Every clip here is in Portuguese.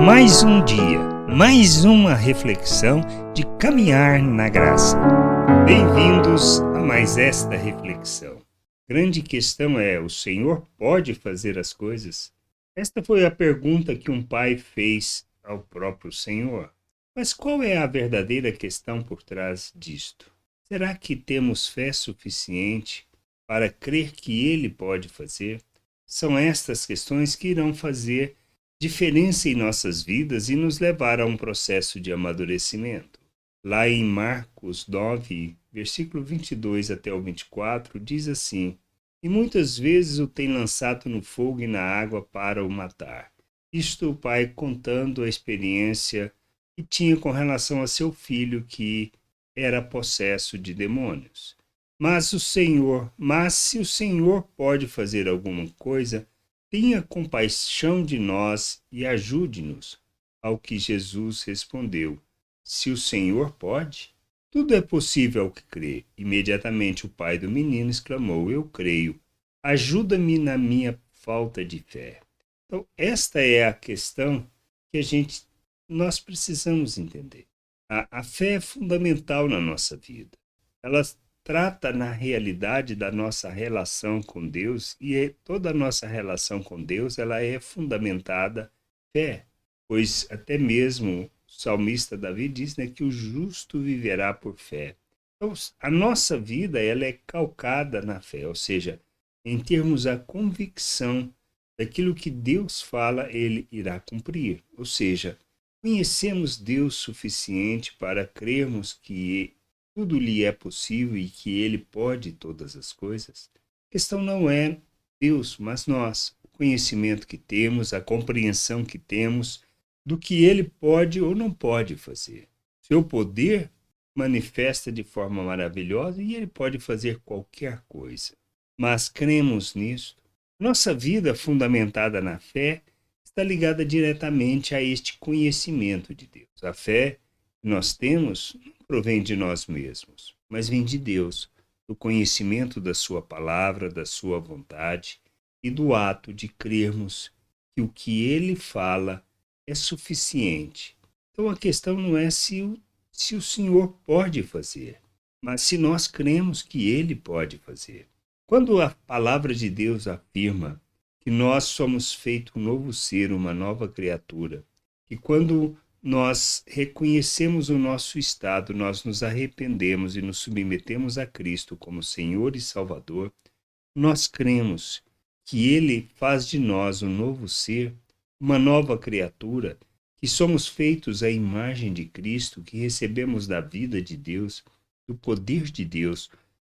Mais um dia, mais uma reflexão de caminhar na graça. Bem-vindos a mais esta reflexão. Grande questão é: o Senhor pode fazer as coisas? Esta foi a pergunta que um pai fez ao próprio Senhor. Mas qual é a verdadeira questão por trás disto? Será que temos fé suficiente para crer que Ele pode fazer? São estas questões que irão fazer diferença em nossas vidas e nos levar a um processo de amadurecimento. Lá em Marcos 9, versículo 22 até o 24, diz assim: E muitas vezes o tem lançado no fogo e na água para o matar. Isto o pai contando a experiência que tinha com relação a seu filho que era possesso de demônios. Mas se o Senhor pode fazer alguma coisa, tenha compaixão de nós e ajude-nos. Ao que Jesus respondeu: Se o Senhor pode, tudo é possível ao que crê. Imediatamente o pai do menino exclamou: Eu creio. Ajuda-me na minha falta de fé. Então, esta é a questão que nós precisamos entender. A fé é fundamental na nossa vida. Ela trata na realidade da nossa relação com Deus e toda a nossa relação com Deus ela é fundamentada em fé, pois até mesmo o salmista Davi diz, né, que o justo viverá por fé. Então, a nossa vida ela é calcada na fé, ou seja, em termos da convicção daquilo que Deus fala, Ele irá cumprir. Ou seja, conhecemos Deus suficiente para crermos que tudo lhe é possível e que Ele pode todas as coisas. A questão não é Deus, mas nós. O conhecimento que temos, a compreensão que temos do que Ele pode ou não pode fazer. Seu poder manifesta de forma maravilhosa e Ele pode fazer qualquer coisa. Mas cremos nisso. Nossa vida fundamentada na fé está ligada diretamente a este conhecimento de Deus. A fé que nós temos não provém de nós mesmos, mas vem de Deus, do conhecimento da sua palavra, da sua vontade e do ato de crermos que o que Ele fala é suficiente. Então a questão não é se o Senhor pode fazer, mas se nós cremos que Ele pode fazer. Quando a palavra de Deus afirma que nós somos feito um novo ser, uma nova criatura, que quando nós reconhecemos o nosso estado, nós nos arrependemos e nos submetemos a Cristo como Senhor e Salvador, nós cremos que Ele faz de nós um novo ser, uma nova criatura, que somos feitos à imagem de Cristo, que recebemos da vida de Deus, do poder de Deus,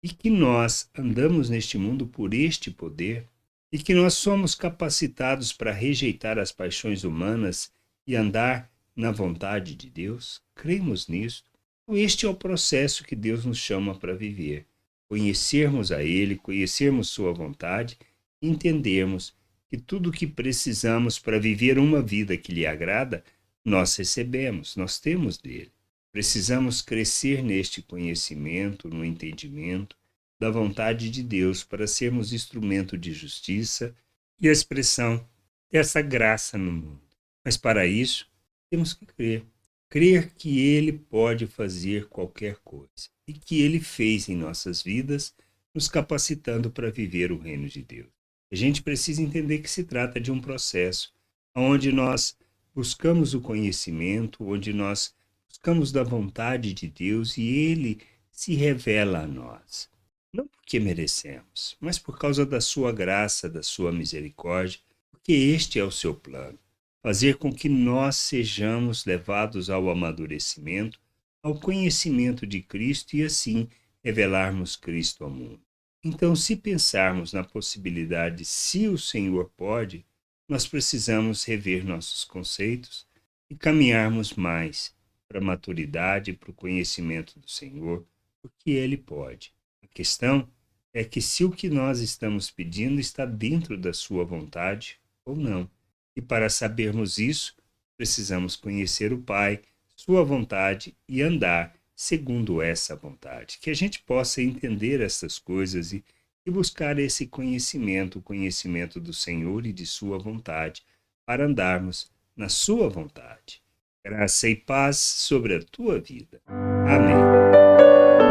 e que nós andamos neste mundo por este poder, e que nós somos capacitados para rejeitar as paixões humanas e andar na vontade de Deus. Cremos nisso. Este é o processo que Deus nos chama para viver. Conhecermos a Ele, conhecermos Sua vontade, entendermos que tudo o que precisamos para viver uma vida que lhe agrada, nós recebemos, nós temos dele. Precisamos crescer neste conhecimento, no entendimento da vontade de Deus para sermos instrumento de justiça e expressão dessa graça no mundo. Mas para isso, temos que crer. Crer que Ele pode fazer qualquer coisa e que Ele fez em nossas vidas, nos capacitando para viver o reino de Deus. A gente precisa entender que se trata de um processo onde nós buscamos o conhecimento, onde nós buscamos da vontade de Deus e Ele se revela a nós. Não porque merecemos, mas por causa da sua graça, da sua misericórdia, porque este é o seu plano. Fazer com que nós sejamos levados ao amadurecimento, ao conhecimento de Cristo e assim revelarmos Cristo ao mundo. Então, se pensarmos na possibilidade, se o Senhor pode, nós precisamos rever nossos conceitos e caminharmos mais para a maturidade, para o conhecimento do Senhor, porque Ele pode. A questão é que se o que nós estamos pedindo está dentro da sua vontade ou não. E para sabermos isso, precisamos conhecer o Pai, sua vontade e andar segundo essa vontade. Que a gente possa entender essas coisas e buscar esse conhecimento, o conhecimento do Senhor e de sua vontade, para andarmos na sua vontade. Graça e paz sobre a tua vida. Amém.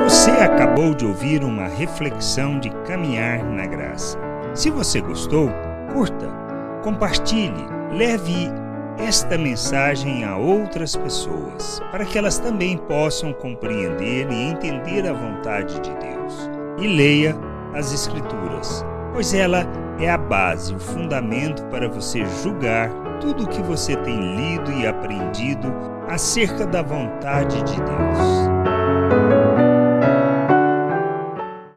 Você acabou de ouvir uma reflexão de caminhar na graça. Se você gostou, curta, compartilhe, leve esta mensagem a outras pessoas, para que elas também possam compreender e entender a vontade de Deus. E leia as Escrituras, pois ela é a base, o fundamento para você julgar tudo o que você tem lido e aprendido acerca da vontade de Deus.